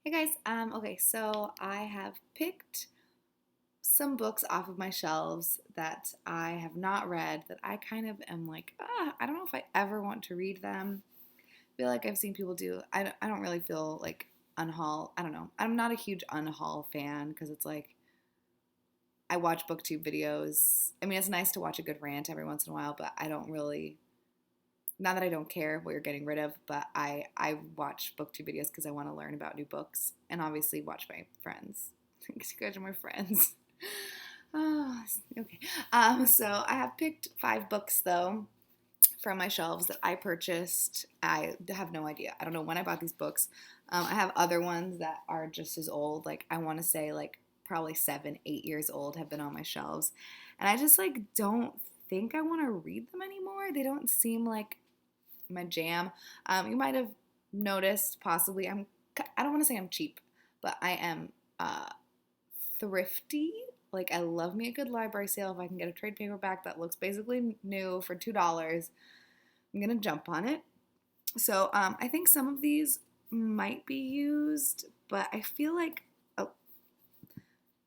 Hey guys, okay, so I have picked some books off of my shelves that I have not read that I kind of am like, I don't know if I ever want to read them. I feel like I've seen people do, I don't really feel like unhaul, I don't know. I'm not a huge unhaul fan because it's like, I watch booktube videos. I mean, it's nice to watch a good rant every once in a while, but I don't really, not that I don't care what you're getting rid of, but I watch booktube videos because I want to learn about new books and obviously watch my friends because you guys are my friends. Oh, okay. So I have picked 5 books though from my shelves that I purchased. I have no idea. I don't know when I bought these books. I have other ones that are just as old. Like I want to say like probably 7, 8 years old have been on my shelves, and I just like don't think I want to read them anymore. They don't seem like my jam. You might have noticed possibly I don't want to say I'm cheap, but I am thrifty. Like I love me a good library sale. If I can get a trade paperback that looks basically new for $2, I'm gonna jump on it. So I think some of these might be used, but I feel like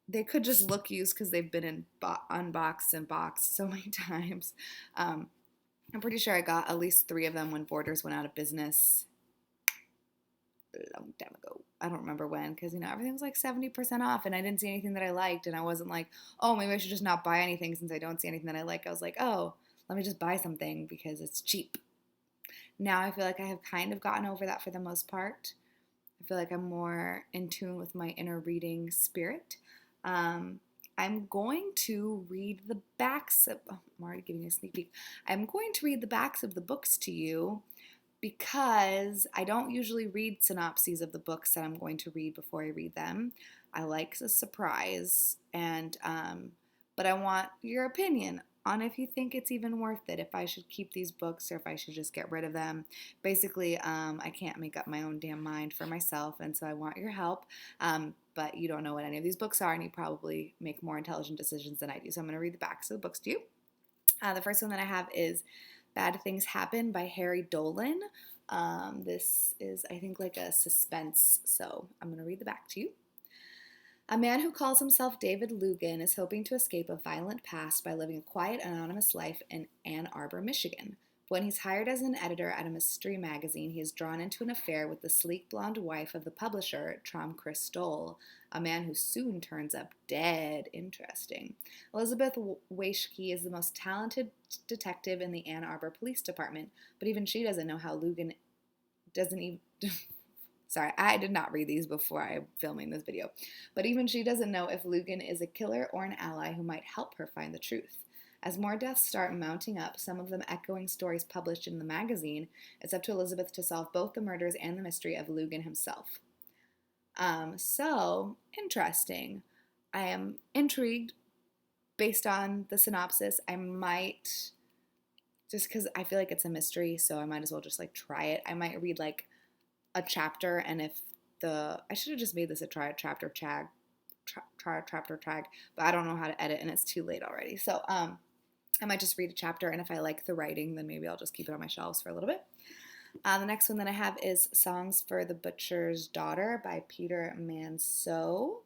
they could just look used because they've been unboxed and boxed so many times. Um, I'm pretty sure I got at least 3 of them when Borders went out of business a long time ago. I don't remember when because everything was like 70% off and I didn't see anything that I liked and I wasn't like, oh, maybe I should just not buy anything since I don't see anything that I like. I was like, oh, let me just buy something because it's cheap. Now I feel like I have kind of gotten over that for the most part. I feel like I'm more in tune with my inner reading spirit. Um, I'm going to read the backs of, oh, I'm already giving you a sneak peek. I'm going to read the backs of the books to you because I don't usually read synopses of the books that I'm going to read before I read them. I like the surprise, and but I want your opinion on if you think it's even worth it, if I should keep these books or if I should just get rid of them. Basically, I can't make up my own damn mind for myself, and so I want your help. But you don't know what any of these books are, and you probably make more intelligent decisions than I do. So I'm going to read the backs of the books to you. The first one that I have is Bad Things Happen by Harry Dolan. This is, I think, like a suspense, so I'm going to read the back to you. A man who calls himself David Lugan is hoping to escape a violent past by living a quiet, anonymous life in Ann Arbor, Michigan. When he's hired as an editor at a mystery magazine, he is drawn into an affair with the sleek blonde wife of the publisher, Trom Chris Stoll, a man who soon turns up dead interesting. Elizabeth Waischke is the most talented detective in the Ann Arbor Police Department, but even she doesn't know how Lugan doesn't even... Sorry, I did not read these before I'm filming this video. But even she doesn't know if Lugan is a killer or an ally who might help her find the truth. As more deaths start mounting up, some of them echoing stories published in the magazine, it's up to Elizabeth to solve both the murders and the mystery of Lugan himself. So, interesting. I am intrigued based on the synopsis. I might, just because I feel like it's a mystery, so I might as well just like try it. I might read like a chapter, and if I should have just made this a try a chapter tag, but I don't know how to edit and it's too late already. So I might just read a chapter, and if I like the writing, then maybe I'll just keep it on my shelves for a little bit. The next one that I have is Songs for the Butcher's Daughter by Peter Manseau.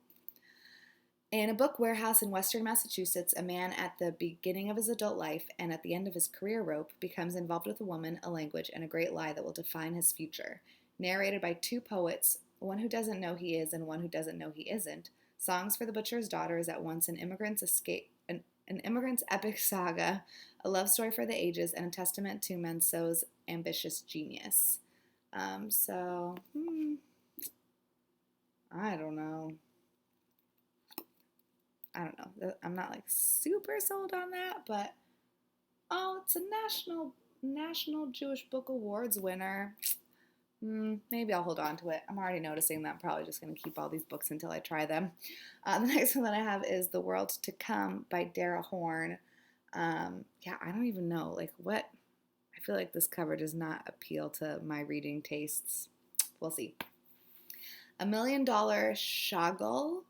In a book warehouse in western Massachusetts, a man at the beginning of his adult life and at the end of his career rope becomes involved with a woman, a language, and a great lie that will define his future. Narrated by 2 poets, one who doesn't know he is and one who doesn't know he isn't, Songs for the Butcher's Daughter is at once an immigrant's epic saga, a love story for the ages, and a testament to Manseau's ambitious genius. I don't know. I'm not like super sold on that, but it's a national Jewish Book Awards winner. Maybe I'll hold on to it. I'm already noticing that I'm probably just going to keep all these books until I try them. The next one that I have is The World to Come by Dara Horn. Yeah, I don't even know. Like, what? I feel like this cover does not appeal to my reading tastes. We'll see. $1 Million Chagall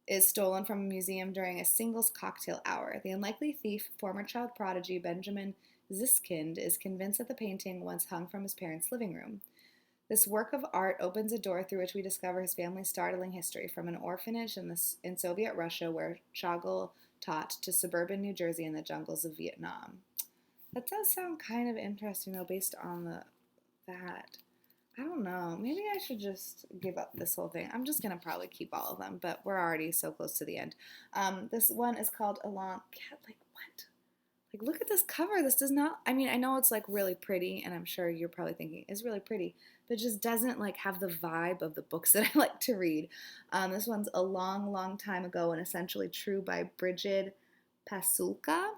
is stolen from a museum during a singles cocktail hour. The unlikely thief, former child prodigy Benjamin Ziskind, is convinced that the painting once hung from his parents' living room. This work of art opens a door through which we discover his family's startling history, from an orphanage in Soviet Russia where Chagall taught to suburban New Jersey and the jungles of Vietnam. That does sound kind of interesting, though, based on that. I don't know. Maybe I should just give up this whole thing. I'm just gonna probably keep all of them, but we're already so close to the end. This one is called Along. Like what? Like look at this cover. This does not. I mean, I know it's like really pretty, and I'm sure you're probably thinking it's really pretty, but it just doesn't like have the vibe of the books that I like to read. This one's A Long, Long Time Ago and Essentially True by Bridget Pasulka.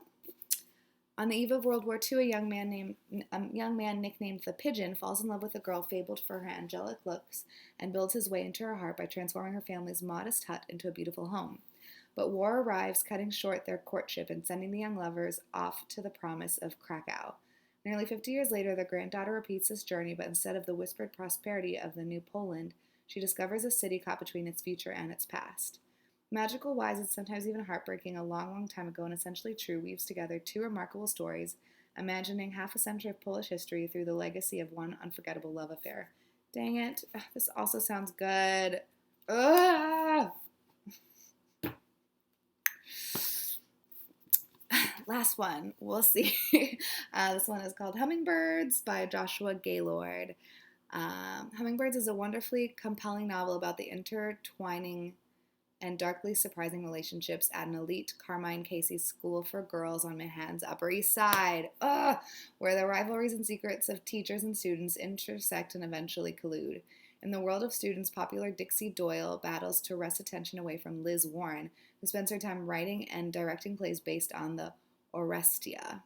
On the eve of World War II, a young man nicknamed the Pigeon falls in love with a girl fabled for her angelic looks and builds his way into her heart by transforming her family's modest hut into a beautiful home. But war arrives, cutting short their courtship and sending the young lovers off to the promise of Krakow. Nearly 50 years later, the granddaughter repeats this journey, but instead of the whispered prosperity of the new Poland, she discovers a city caught between its future and its past. Magical, wise, and sometimes even heartbreaking, A Long, Long Time Ago and Essentially True weaves together two remarkable stories, imagining half a century of Polish history through the legacy of one unforgettable love affair. Dang it. This also sounds good. Ugh. Last one. We'll see. This one is called Hummingbirds by Joshua Gaylord. Hummingbirds is a wonderfully compelling novel about the intertwining and darkly surprising relationships at an elite Carmine Casey school for girls on Manhattan's Upper East Side, where the rivalries and secrets of teachers and students intersect and eventually collude. In the world of students, popular Dixie Doyle battles to wrest attention away from Liz Warren, who spends her time writing and directing plays based on the Orestia.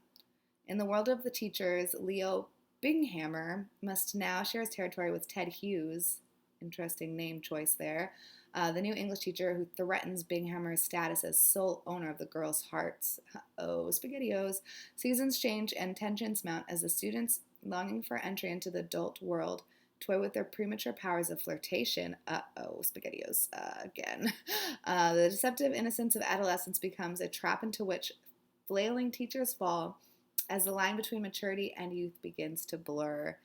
In the world of the teachers, Leo Binghammer must now share his territory with Ted Hughes. Interesting name choice there. The new English teacher who threatens Binghammer's status as sole owner of the girls' hearts. Oh, SpaghettiOs. Seasons change and tensions mount as the students, longing for entry into the adult world, toy with their premature powers of flirtation. SpaghettiOs again. The deceptive innocence of adolescence becomes a trap into which flailing teachers fall as the line between maturity and youth begins to blur.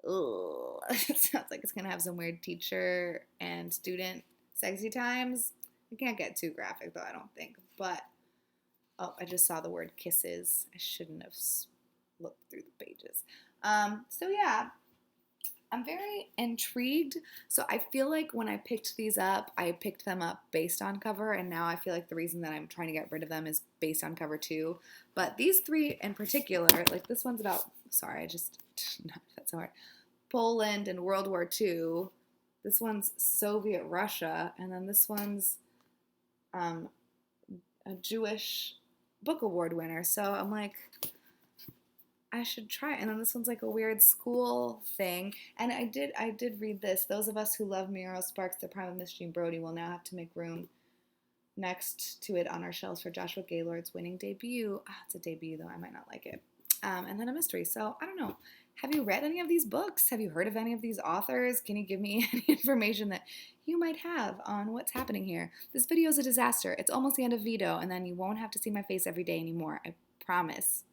Ugh. It sounds like it's going to have some weird teacher and student sexy times. I can't get too graphic, though, I don't think. But, I just saw the word kisses. I shouldn't have looked through the pages. So, yeah, I'm very intrigued. So I feel like when I picked these up, I picked them up based on cover, and now I feel like the reason that I'm trying to get rid of them is based on cover too. But these three in particular, like this one's about, that's so hard, Poland and World War II. This one's Soviet Russia, and then this one's a Jewish Book Award winner. So I'm like, I should try it. And then this one's like a weird school thing. And I did read this. Those of us who love Muriel Sparks, The Prime of Miss Jean Brodie, will now have to make room next to it on our shelves for Joshua Gaylord's winning debut. It's a debut, though. I might not like it. And then a mystery. So I don't know. Have you read any of these books? Have you heard of any of these authors? Can you give me any information that you might have on what's happening here? This video is a disaster. It's almost the end of Veto, and then you won't have to see my face every day anymore. I promise.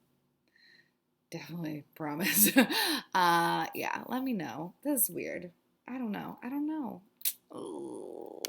Definitely promise. Yeah, let me know. This is weird. I don't know. Ooh.